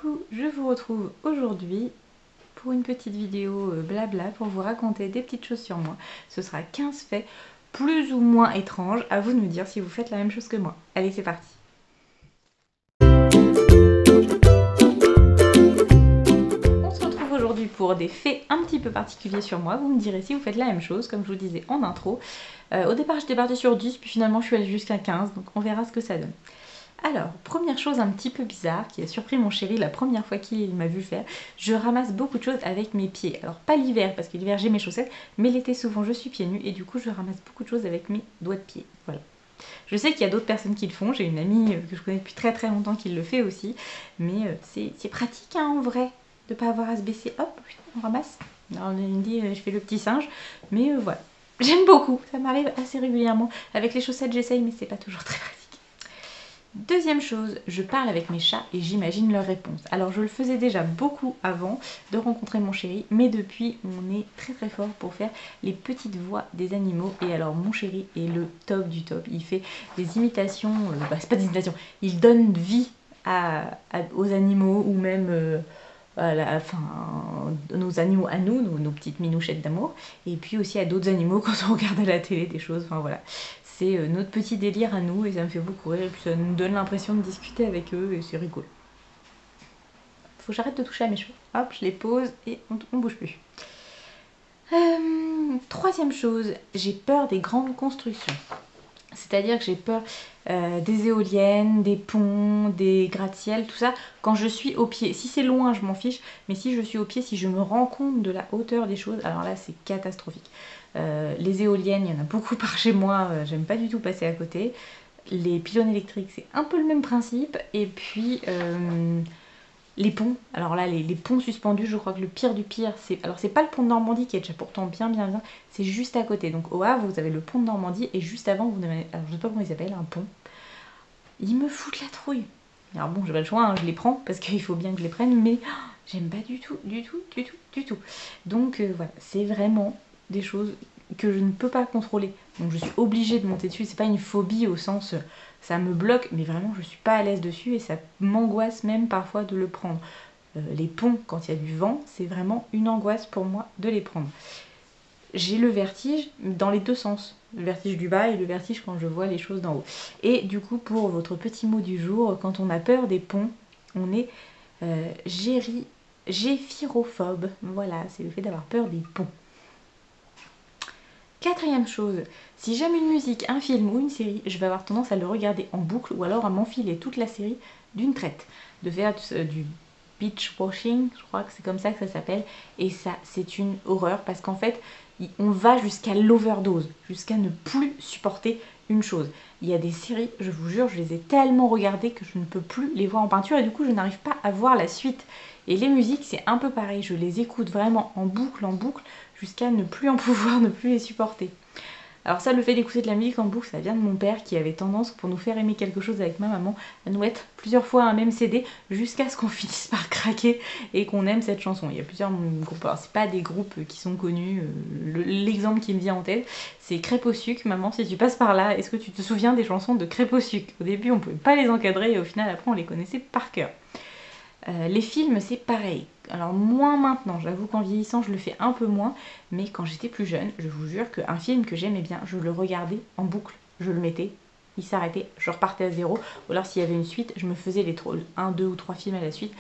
Coucou, je vous retrouve aujourd'hui pour une petite vidéo blabla pour vous raconter des petites choses sur moi. Ce sera 15 faits plus ou moins étranges, à vous de me dire si vous faites la même chose que moi. Allez, c'est parti. On se retrouve aujourd'hui pour des faits un petit peu particuliers sur moi. Vous me direz si vous faites la même chose, comme je vous disais en intro. Au départ j'étais partie sur 10, puis finalement je suis allée jusqu'à 15, donc on verra ce que ça donne. Alors, première chose un petit peu bizarre qui a surpris mon chéri la première fois qu'il m'a vu faire, je ramasse beaucoup de choses avec mes pieds. Alors pas l'hiver, parce que l'hiver j'ai mes chaussettes, mais l'été souvent je suis pieds nus et du coup je ramasse beaucoup de choses avec mes doigts de pied. Voilà. Je sais qu'il y a d'autres personnes qui le font, j'ai une amie que je connais depuis très très longtemps qui le fait aussi, mais c'est pratique hein, en vrai, de pas avoir à se baisser, hop, on ramasse. Alors on me dit je fais le petit singe, mais voilà. J'aime beaucoup, ça m'arrive assez régulièrement. Avec les chaussettes j'essaye, mais c'est pas toujours très pratique. Deuxième chose, je parle avec mes chats et j'imagine leurs réponses. Alors je le faisais déjà beaucoup avant de rencontrer mon chéri, mais depuis on est très très fort pour faire les petites voix des animaux. Et alors mon chéri est le top du top, il fait des imitations, c'est pas des imitations, il donne vie aux animaux ou même nos animaux à nous, nos petites minouchettes d'amour, et puis aussi à d'autres animaux quand on regarde à la télé des choses, enfin voilà. C'est notre petit délire à nous et ça me fait beaucoup rire et puis ça nous donne l'impression de discuter avec eux et c'est rigolo. Faut que j'arrête de toucher à mes cheveux. Hop, je les pose et on bouge plus. Troisième chose, j'ai peur des grandes constructions. C'est-à-dire que j'ai peur des éoliennes, des ponts, des gratte-ciel, tout ça, quand je suis au pied. Si c'est loin, je m'en fiche, mais si je suis au pied, si je me rends compte de la hauteur des choses, alors là, c'est catastrophique. Les éoliennes, il y en a beaucoup par chez moi, j'aime pas du tout passer à côté. Les pylônes électriques, c'est un peu le même principe. Et puis, les ponts, alors là, les ponts suspendus, je crois que le pire du pire, c'est... Alors, c'est pas le pont de Normandie qui est déjà pourtant bien, c'est juste à côté. Donc, au Havre, vous avez le pont de Normandie et juste avant, vous avez... Alors, je sais pas comment il s'appelle, un pont. Ils me foutent la trouille. Alors bon, j'ai pas le choix, hein, je les prends parce qu'il faut bien que je les prenne, mais j'aime pas du tout. Donc, voilà, c'est vraiment des choses que je ne peux pas contrôler. Donc, je suis obligée de monter dessus. C'est pas une phobie au sens... ça me bloque, mais vraiment je suis pas à l'aise dessus et ça m'angoisse même parfois de le prendre. Les ponts, quand il y a du vent, c'est vraiment une angoisse pour moi de les prendre. J'ai le vertige dans les deux sens, le vertige du bas et le vertige quand je vois les choses d'en haut. Et du coup, pour votre petit mot du jour, quand on a peur des ponts, on est géphirophobe. Voilà, c'est le fait d'avoir peur des ponts. Quatrième chose, si j'aime une musique, un film ou une série, je vais avoir tendance à le regarder en boucle ou alors à m'enfiler toute la série d'une traite. De faire du binge watching, je crois que c'est comme ça que ça s'appelle. Et ça, c'est une horreur parce qu'en fait, on va jusqu'à l'overdose, jusqu'à ne plus supporter une chose. Il y a des séries, je vous jure, je les ai tellement regardées que je ne peux plus les voir en peinture et du coup, je n'arrive pas à voir la suite. Et les musiques, c'est un peu pareil, je les écoute vraiment en boucle, jusqu'à ne plus en pouvoir, ne plus les supporter. Alors ça, le fait d'écouter de la musique en boucle, ça vient de mon père qui avait tendance, pour nous faire aimer quelque chose avec ma maman, à nous mettre plusieurs fois un même CD jusqu'à ce qu'on finisse par craquer et qu'on aime cette chanson. Il y a plusieurs groupes, alors c'est pas des groupes qui sont connus, l'exemple qui me vient en tête, c'est Crêpes au sucre. Maman, si tu passes par là, est-ce que tu te souviens des chansons de Crêpes au sucre? Au début, on pouvait pas les encadrer et au final, après, on les connaissait par cœur. Les films, c'est pareil. Alors moins maintenant, j'avoue qu'en vieillissant, je le fais un peu moins, mais quand j'étais plus jeune, je vous jure qu'un film que j'aimais bien, je le regardais en boucle, je le mettais, il s'arrêtait, je repartais à zéro, ou alors s'il y avait une suite, je me faisais les 1, 2 ou 3 films à la suite.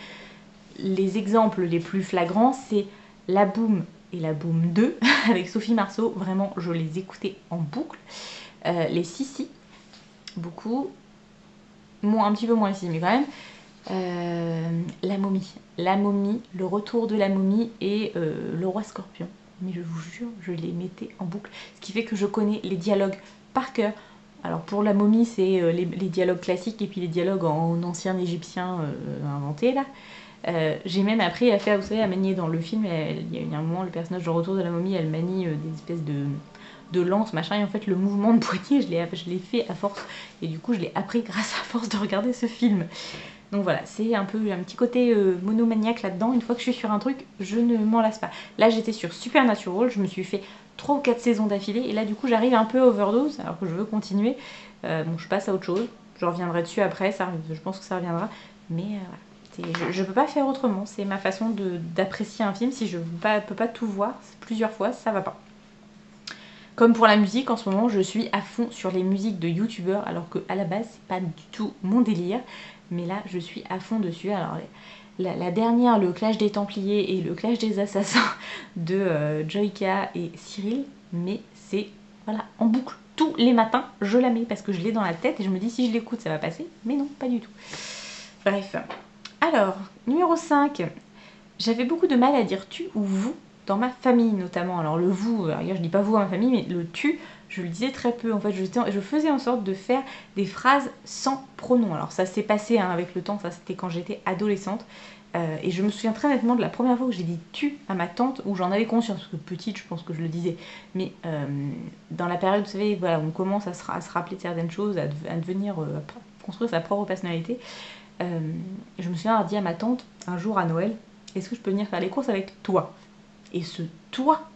Les exemples les plus flagrants, c'est La Boum et La Boum 2, avec Sophie Marceau, vraiment, je les écoutais en boucle. Les Sissi, beaucoup, un petit peu moins les Sissi, mais quand même. La momie, le retour de la momie et le roi scorpion. Mais je vous jure, je les mettais en boucle. Ce qui fait que je connais les dialogues par cœur. Alors pour la momie, c'est les dialogues classiques et puis les dialogues en ancien égyptien inventés là. J'ai même appris à faire, vous savez, à manier dans le film. Il y a un moment, le personnage de retour de la momie, elle manie des espèces de lance, machin, et en fait le mouvement de poignet, je l'ai fait à force. Et du coup, je l'ai appris grâce à force de regarder ce film. Donc voilà, c'est un peu un petit côté monomaniaque là-dedans. Une fois que je suis sur un truc, je ne m'en lasse pas. Là, j'étais sur Supernatural, je me suis fait 3 ou 4 saisons d'affilée. Et là, du coup, j'arrive un peu à overdose, alors que je veux continuer. Bon, je passe à autre chose. Je reviendrai dessus après, je pense que ça reviendra. Mais voilà. Je peux pas faire autrement, c'est ma façon d'apprécier un film. Si je peux pas tout voir plusieurs fois, ça va pas. Comme pour la musique, en ce moment, je suis à fond sur les musiques de youtubeurs, alors qu'à la base, c'est pas du tout mon délire. Mais là, je suis à fond dessus. Alors, la dernière, le Clash des Templiers et le Clash des Assassins de Joyka et Cyril, mais c'est, voilà, en boucle. Tous les matins, je la mets parce que je l'ai dans la tête et je me dis si je l'écoute, ça va passer. Mais non, pas du tout. Bref. Alors, numéro 5. J'avais beaucoup de mal à dire tu ou vous dans ma famille notamment. Alors le vous, je dis pas vous à ma famille, mais le tu, je le disais très peu. En fait, je faisais en sorte de faire des phrases sans pronom. Alors ça s'est passé avec le temps, ça c'était quand j'étais adolescente. Et je me souviens très nettement de la première fois que j'ai dit tu à ma tante, où j'en avais conscience, parce que petite, je pense que je le disais. Mais dans la période, vous savez, voilà, on commence à se rappeler de certaines choses, à devenir, construire sa propre personnalité. Je me souviens avoir dit à ma tante, un jour à Noël, est-ce que je peux venir faire les courses avec toi? Et ce toi,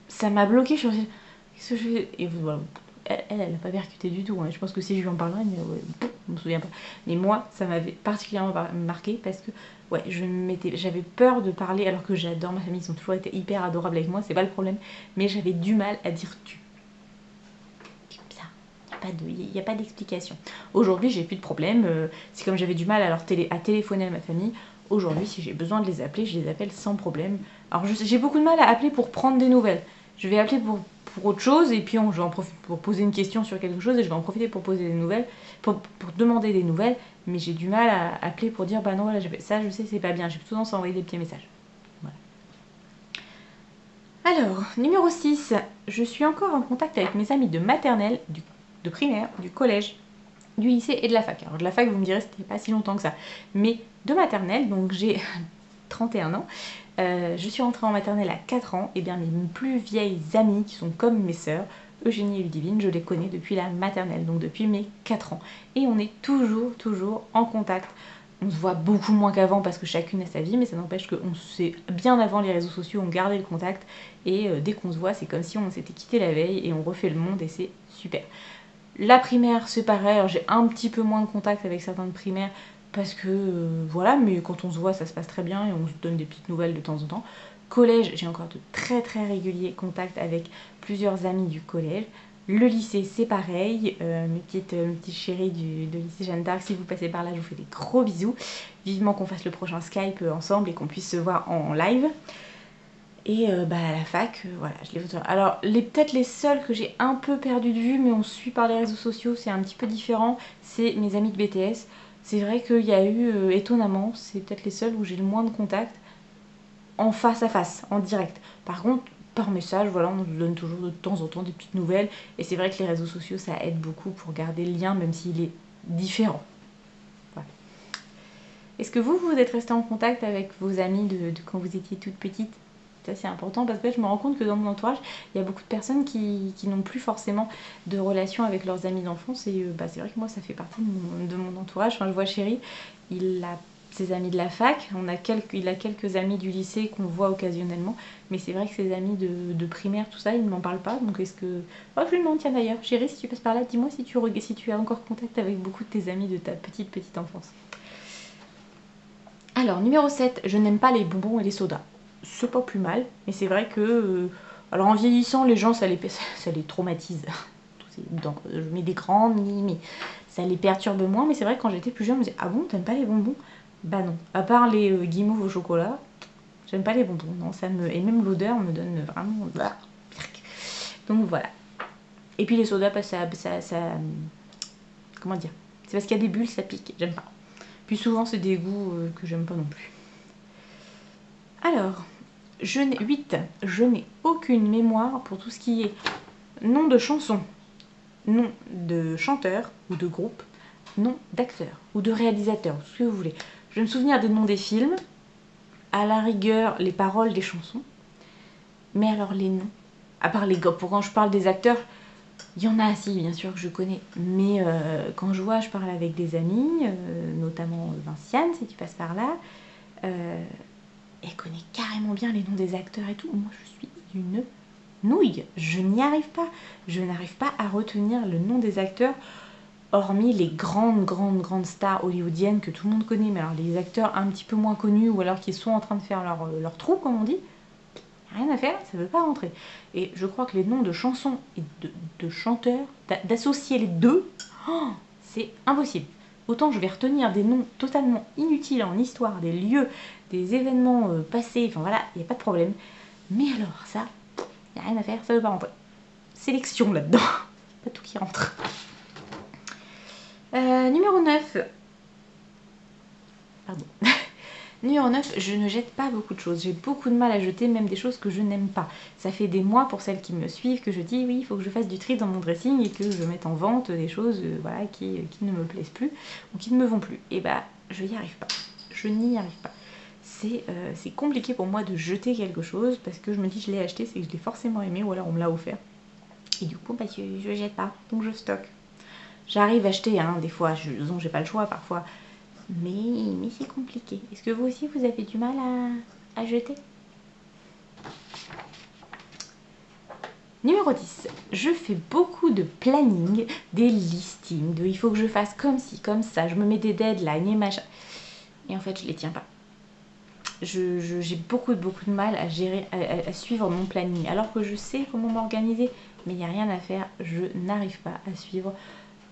ça m'a bloqué. Je me suis dit, qu'est-ce que je fais? Et voilà, elle n'a pas percuté du tout. Hein. Je pense que si je lui en parlerais, mais ouais, je me souviens pas. Mais moi, ça m'avait particulièrement marqué parce que ouais, j'avais peur de parler, alors que j'adore ma famille, ils ont toujours été hyper adorables avec moi, c'est pas le problème. Mais j'avais du mal à dire tu. Il n'y a pas d'explication. Aujourd'hui, j'ai plus de problème. C'est comme j'avais du mal à téléphoner à ma famille. Aujourd'hui, si j'ai besoin de les appeler, je les appelle sans problème. Alors, j'ai beaucoup de mal à appeler pour prendre des nouvelles. Je vais appeler pour autre chose et puis je vais en profiter pour poser une question sur quelque chose et je vais en profiter pour poser des nouvelles, pour demander des nouvelles. Mais j'ai du mal à appeler pour dire bah non, voilà, ça, je sais, c'est pas bien. J'ai plutôt tendance à envoyer des petits messages. Voilà. Alors, numéro 6. Je suis encore en contact avec mes amis de maternelle, de primaire, du collège, du lycée et de la fac. Alors de la fac, vous me direz, c'était pas si longtemps que ça. Mais de maternelle, donc j'ai 31 ans, je suis rentrée en maternelle à 4 ans, et bien mes plus vieilles amies, qui sont comme mes sœurs, Eugénie et Ludivine, je les connais depuis la maternelle, donc depuis mes 4 ans. Et on est toujours en contact. On se voit beaucoup moins qu'avant parce que chacune a sa vie, mais ça n'empêche qu'on sait bien avant les réseaux sociaux, on gardait le contact. Et dès qu'on se voit, c'est comme si on s'était quitté la veille et on refait le monde et c'est super. La primaire, c'est pareil, j'ai un petit peu moins de contact avec certains de primaire parce que voilà, mais quand on se voit, ça se passe très bien et on se donne des petites nouvelles de temps en temps. Collège, j'ai encore de très réguliers contacts avec plusieurs amis du collège. Le lycée, c'est pareil. Mes petites chéries de lycée Jeanne d'Arc, si vous passez par là, je vous fais des gros bisous. Vivement qu'on fasse le prochain Skype ensemble et qu'on puisse se voir en live. Et à la fac, voilà, je les vois. Alors, peut-être les seuls que j'ai un peu perdu de vue, mais on suit par les réseaux sociaux, c'est un petit peu différent, c'est mes amis de BTS. C'est vrai qu'il y a eu, étonnamment, c'est peut-être les seuls où j'ai le moins de contact en face à face, en direct. Par contre, par message, voilà, on nous donne toujours de temps en temps des petites nouvelles. Et c'est vrai que les réseaux sociaux, ça aide beaucoup pour garder le lien, même s'il est différent. Voilà. Est-ce que vous êtes resté en contact avec vos amis de quand vous étiez toute petite? C'est important parce que je me rends compte que dans mon entourage, il y a beaucoup de personnes qui n'ont plus forcément de relation avec leurs amis d'enfance. Et c'est vrai que moi, ça fait partie de mon entourage. Enfin, je vois Chéri, il a ses amis de la fac, il a quelques amis du lycée qu'on voit occasionnellement. Mais c'est vrai que ses amis de primaire, tout ça, il ne m'en parle pas. Donc est-ce que... Oh, je lui demande, tiens d'ailleurs, Chéri, si tu passes par là, dis-moi si tu as encore contact avec beaucoup de tes amis de ta petite enfance. Alors, numéro 7, je n'aime pas les bonbons et les sodas. C'est pas plus mal, mais c'est vrai que alors en vieillissant, les gens ça les traumatise. Je mets des grandes, mais ça les perturbe moins. Mais c'est vrai que quand j'étais plus jeune, je me disais ah bon, t'aimes pas les bonbons? Bah non, à part les guimauves au chocolat, j'aime pas les bonbons. Non, et même l'odeur me donne vraiment. Donc voilà. Et puis les sodas, comment dire? C'est parce qu'il y a des bulles, ça pique. J'aime pas. Puis souvent c'est des goûts que j'aime pas non plus. Alors, 8. Je n'ai aucune mémoire pour tout ce qui est nom de chanson, nom de chanteur ou de groupe, nom d'acteur ou de réalisateur, tout ce que vous voulez. Je vais me souvenir des noms des films, à la rigueur les paroles des chansons, mais alors les noms, à part pour quand je parle des acteurs, il y en a assez bien sûr que je connais, mais quand je parle avec des amis, notamment Vinciane si tu passes par là, elle connaît carrément bien les noms des acteurs et tout. Moi, je suis une nouille. Je n'y arrive pas. Je n'arrive pas à retenir le nom des acteurs. hormis les grandes stars hollywoodiennes que tout le monde connaît, mais alors les acteurs un petit peu moins connus ou alors qui sont en train de faire leur trou, comme on dit, rien à faire, ça ne veut pas rentrer. Et je crois que les noms de chansons et de chanteurs, d'associer les deux, oh, c'est impossible. Autant je vais retenir des noms totalement inutiles en histoire, des lieux, des événements passés, enfin voilà, il n'y a pas de problème. Mais alors ça, il n'y a rien à faire, ça ne veut pas rentrer. Sélection là-dedans, pas tout qui rentre. Numéro 9. Pardon. Numéro 9, je ne jette pas beaucoup de choses. J'ai beaucoup de mal à jeter, même des choses que je n'aime pas. Ça fait des mois, pour celles qui me suivent, que je dis oui, il faut que je fasse du tri dans mon dressing et que je mette en vente des choses voilà, qui ne me plaisent plus ou qui ne me vont plus. Et bah, je n'y arrive pas. Je n'y arrive pas. C'est compliqué pour moi de jeter quelque chose parce que je me dis je l'ai acheté, c'est que je l'ai forcément aimé ou alors on me l'a offert. Et du coup, bah, je jette pas, donc je stocke. J'arrive à acheter, hein, des fois, j'ai pas le choix parfois. Mais c'est compliqué. Est-ce que vous aussi, vous avez du mal à jeter? Numéro 10. Je fais beaucoup de planning, des listings, de il faut que je fasse comme ci, comme ça. Je me mets des deadlines et machin. Et en fait, je les tiens pas. J'ai beaucoup de mal à gérer, à suivre mon planning. Alors que je sais comment m'organiser, mais il n'y a rien à faire. Je n'arrive pas à suivre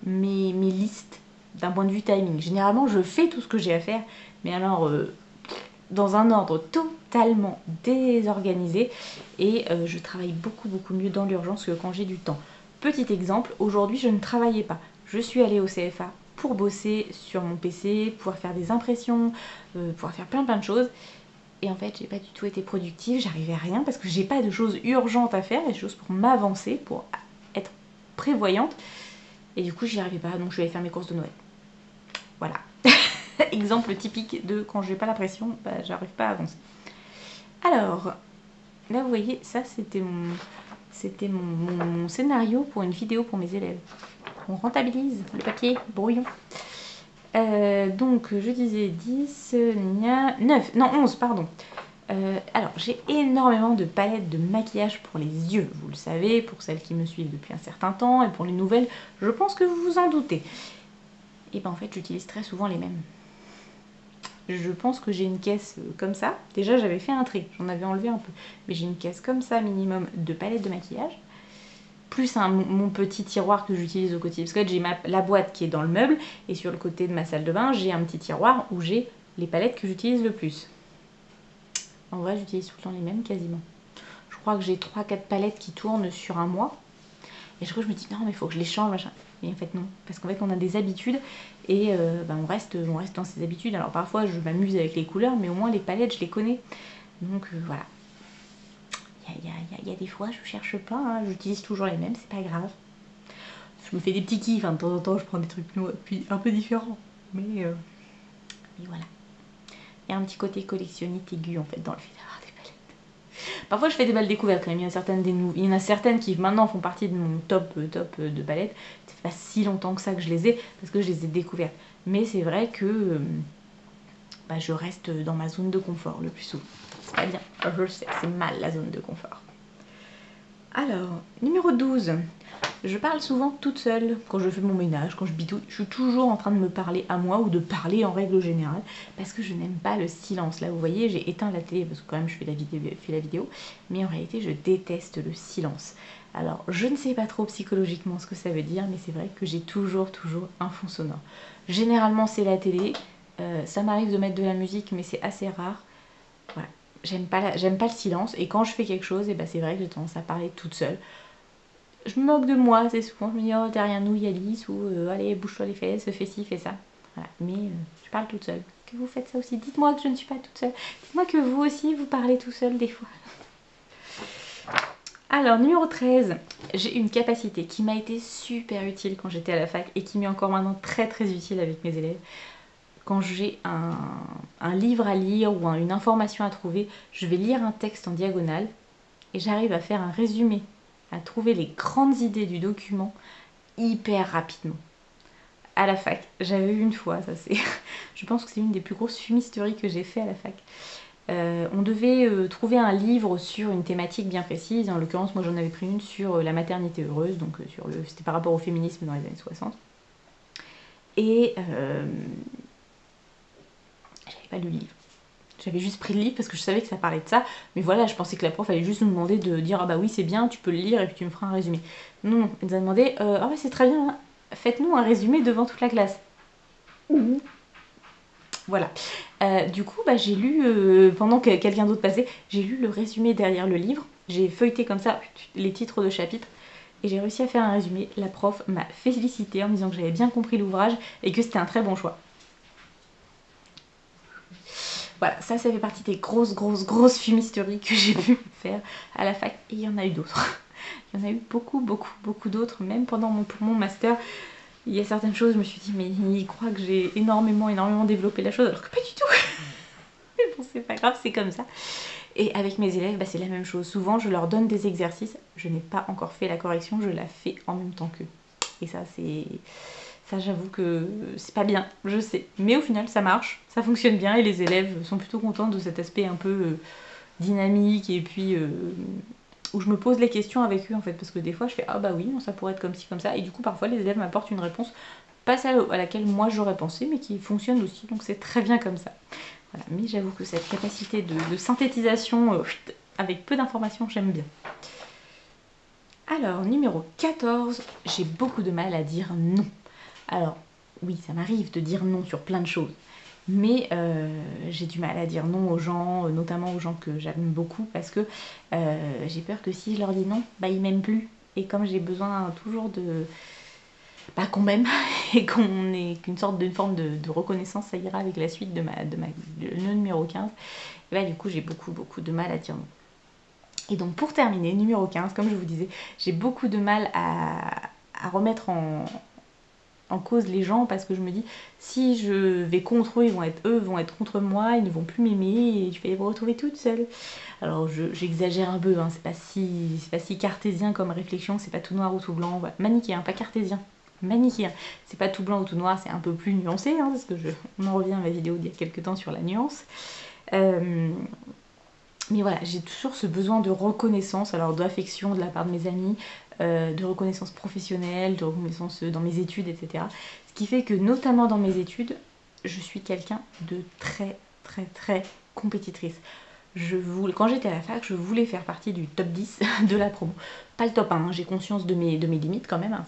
mes listes d'un point de vue timing. Généralement, je fais tout ce que j'ai à faire, mais alors dans un ordre totalement désorganisé et je travaille beaucoup mieux dans l'urgence que quand j'ai du temps. Petit exemple, aujourd'hui, je ne travaillais pas. Je suis allée au CFA pour bosser sur mon PC, pouvoir faire des impressions, pouvoir faire plein de choses. Et en fait, j'ai pas du tout été productive, j'arrivais à rien parce que j'ai pas de choses urgentes à faire, des choses pour m'avancer, pour être prévoyante. Et du coup, j'y arrivais pas, donc je suis allée faire mes courses de Noël. Voilà. Exemple typique de quand j'ai pas la pression, bah, j'arrive pas à avancer. Alors, là vous voyez, ça c'était mon scénario pour une vidéo pour mes élèves. On rentabilise le papier brouillon. Donc je disais 10, 9, non 11 pardon. Alors j'ai énormément de palettes de maquillage pour les yeux, vous le savez, pour celles qui me suivent depuis un certain temps, et pour les nouvelles, je pense que vous vous en doutez. Et ben en fait j'utilise très souvent les mêmes. Je pense que j'ai une caisse comme ça. Déjà, j'avais fait un tri, j'en avais enlevé un peu. Mais j'ai une caisse comme ça, minimum, de palettes de maquillage. Plus mon petit tiroir que j'utilise au quotidien. Parce que j'ai la boîte qui est dans le meuble. Et sur le côté de ma salle de bain, j'ai un petit tiroir où j'ai les palettes que j'utilise le plus. En vrai, j'utilise tout le temps les mêmes, quasiment. Je crois que j'ai 3-4 palettes qui tournent sur un mois. Et je crois que je me dis, non, mais il faut que je les change, machin. Et en fait, non. Parce qu'en fait, on a des habitudes et on reste dans ces habitudes. Alors parfois, je m'amuse avec les couleurs, mais au moins les palettes, je les connais. Donc voilà. Il y a des fois, je cherche pas. Hein. J'utilise toujours les mêmes, c'est pas grave. Je me fais des petits kiffs. Hein. De temps en temps, je prends des trucs un peu différents. Mais voilà. Il y a un petit côté collectionniste aigu, en fait, dans le fait d'avoir des palettes. Parfois, je fais des belles découvertes quand même. Il y en a certaines qui maintenant font partie de mon top de palettes. C'est pas si longtemps que ça que je les ai parce que je les ai découvertes. Mais c'est vrai que je reste dans ma zone de confort le plus souvent. C'est pas bien, je le sais, c'est mal la zone de confort. Alors, numéro 12. Je parle souvent toute seule quand je fais mon ménage, quand je bidouille. Je suis toujours en train de me parler à moi ou de parler en règle générale parce que je n'aime pas le silence. Là, vous voyez, j'ai éteint la télé parce que quand même je fais la vidéo, mais en réalité, je déteste le silence. Alors, je ne sais pas trop psychologiquement ce que ça veut dire, mais c'est vrai que j'ai toujours un fond sonore. Généralement, c'est la télé. Ça m'arrive de mettre de la musique, mais c'est assez rare. Voilà. J'aime pas le silence. Et quand je fais quelque chose, c'est vrai que j'ai tendance à parler toute seule. Je me moque de moi, c'est souvent, je me dis, oh, derrière nous, il y a Alice, ou allez, bouge-toi les fesses, fais ci, fais ça. Voilà. Mais je parle toute seule. Que vous faites ça aussi. Dites-moi que je ne suis pas toute seule. Dites-moi que vous aussi, vous parlez tout seul des fois. Alors, numéro 13, j'ai une capacité qui m'a été super utile quand j'étais à la fac et qui m'est encore maintenant très utile avec mes élèves. Quand j'ai un livre à lire ou une information à trouver, je vais lire un texte en diagonale et j'arrive à faire un résumé, à trouver les grandes idées du document hyper rapidement. À la fac, j'avais eu une fois, je pense que c'est une des plus grosses fumisteries que j'ai fait à la fac. On devait trouver un livre sur une thématique bien précise. En l'occurrence, moi j'en avais pris une sur la maternité heureuse, donc c'était par rapport au féminisme dans les années 60. et j'avais pas lu le livre. J'avais juste pris le livre parce que je savais que ça parlait de ça, mais voilà, je pensais que la prof allait juste nous demander de dire ah bah oui c'est bien, tu peux le lire et puis tu me feras un résumé. Non, elle nous a demandé ah ouais c'est très bien, hein. Faites-nous un résumé devant toute la classe. Ouh. Voilà. Du coup, bah, j'ai lu, pendant que quelqu'un d'autre passait, j'ai lu le résumé derrière le livre. J'ai feuilleté comme ça les titres de chapitres et j'ai réussi à faire un résumé. La prof m'a félicité en me disant que j'avais bien compris l'ouvrage et que c'était un très bon choix. Voilà, ça fait partie des grosses fumisteries que j'ai pu faire à la fac et il y en a eu d'autres. Il y en a eu beaucoup d'autres, même pour mon master. Il y a certaines choses, je me suis dit, mais il croit que j'ai énormément développé la chose, alors que pas du tout. Mais bon, c'est pas grave, c'est comme ça. Et avec mes élèves, bah, c'est la même chose. Souvent, je leur donne des exercices, je n'ai pas encore fait la correction, je la fais en même temps qu'eux. Et ça, j'avoue que c'est pas bien, je sais. Mais au final, ça marche, ça fonctionne bien et les élèves sont plutôt contents de cet aspect un peu dynamique et puis où je me pose les questions avec eux en fait, parce que des fois je fais ah bah oui, ça pourrait être comme ci, comme ça, et du coup parfois les élèves m'apportent une réponse, pas celle à laquelle moi j'aurais pensé, mais qui fonctionne aussi, donc c'est très bien comme ça. Voilà, mais j'avoue que cette capacité de synthétisation avec peu d'informations, j'aime bien. Alors, numéro 14, j'ai beaucoup de mal à dire non. Alors, oui, ça m'arrive de dire non sur plein de choses, mais j'ai du mal à dire non aux gens, notamment aux gens que j'aime beaucoup, parce que j'ai peur que si je leur dis non, bah ils m'aiment plus. Et comme j'ai besoin toujours de qu'on m'aime et qu'on ait une forme de reconnaissance, ça ira avec la suite de le numéro 15. Et bah du coup j'ai beaucoup de mal à dire non. Et donc pour terminer, numéro 15, comme je vous disais, j'ai beaucoup de mal à remettre en cause les gens, parce que je me dis si je vais contre eux, eux vont être contre moi, ils ne vont plus m'aimer et je vais me retrouver toute seule. Alors j'exagère un peu, hein, c'est pas si cartésien comme réflexion, c'est pas tout noir ou tout blanc, voilà. Manichéen, pas cartésien, manichéen, c'est pas tout blanc ou tout noir, c'est un peu plus nuancé, hein, parce que on en revient à ma vidéo d'il y a quelques temps sur la nuance. Mais voilà, j'ai toujours ce besoin de reconnaissance, alors d'affection de la part de mes amis, de reconnaissance professionnelle, de reconnaissance dans mes études, etc. Ce qui fait que, notamment dans mes études, je suis quelqu'un de très compétitrice. Quand j'étais à la fac, je voulais faire partie du top 10 de la promo. Pas le top 1, hein, j'ai conscience de mes limites quand même, hein,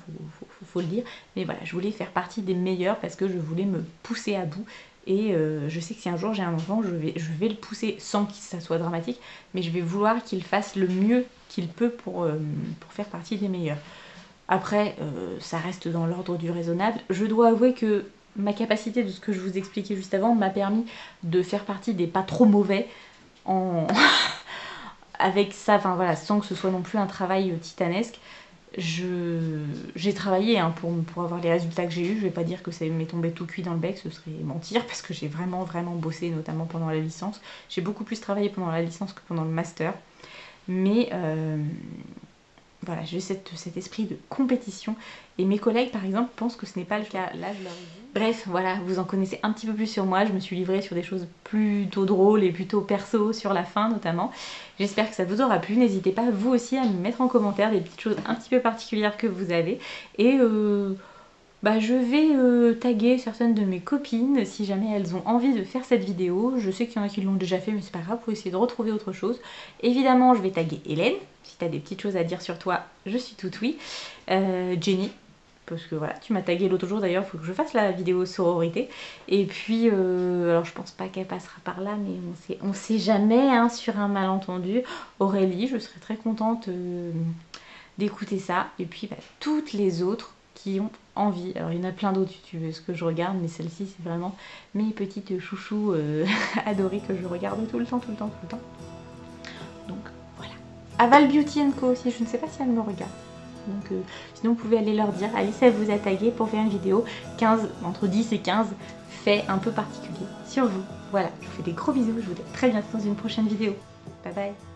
faut le dire. Mais voilà, je voulais faire partie des meilleurs parce que je voulais me pousser à bout. Et je sais que si un jour j'ai un enfant, je vais le pousser sans que ça soit dramatique, mais je vais vouloir qu'il fasse le mieux qu'il peut pour faire partie des meilleurs. Après, ça reste dans l'ordre du raisonnable. Je dois avouer que ma capacité de ce que je vous expliquais juste avant m'a permis de faire partie des pas trop mauvais avec ça, enfin voilà, sans que ce soit non plus un travail titanesque. J'ai travaillé hein, pour avoir les résultats que j'ai eus. Je vais pas dire que ça m'est tombé tout cuit dans le bec, ce serait mentir, parce que j'ai vraiment bossé, notamment pendant la licence. J'ai beaucoup plus travaillé pendant la licence que pendant le master. Mais voilà, j'ai cet esprit de compétition. Et mes collègues, par exemple, pensent que ce n'est pas le cas. Là, je leur ai dit. Bref, voilà, vous en connaissez un petit peu plus sur moi. Je me suis livrée sur des choses plutôt drôles et plutôt perso sur la fin, notamment. J'espère que ça vous aura plu. N'hésitez pas, vous aussi, à me mettre en commentaire des petites choses un petit peu particulières que vous avez. Et je vais taguer certaines de mes copines si jamais elles ont envie de faire cette vidéo. Je sais qu'il y en a qui l'ont déjà fait, mais c'est pas grave, pour essayer de retrouver autre chose. Évidemment, je vais taguer Hélène. Si tu as des petites choses à dire sur toi, je suis toute oui. Jenny, parce que voilà, tu m'as tagué l'autre jour d'ailleurs, il faut que je fasse la vidéo sororité. Et puis, alors je pense pas qu'elle passera par là, mais on sait jamais hein, sur un malentendu. Aurélie, je serais très contente d'écouter ça. Et puis, toutes les autres qui ont envie. Alors il y en a plein d'autres youtubeuses que je regarde, mais celle-ci c'est vraiment mes petites chouchous adorées que je regarde tout le temps. Donc voilà. Aval Beauty & Co aussi, je ne sais pas si elle me regarde. Donc sinon vous pouvez aller leur dire, allez ça vous a tagué pour faire une vidéo 15, entre 10 et 15 faits un peu particuliers sur vous. Voilà, je vous fais des gros bisous, je vous dis à très bientôt dans une prochaine vidéo. Bye bye.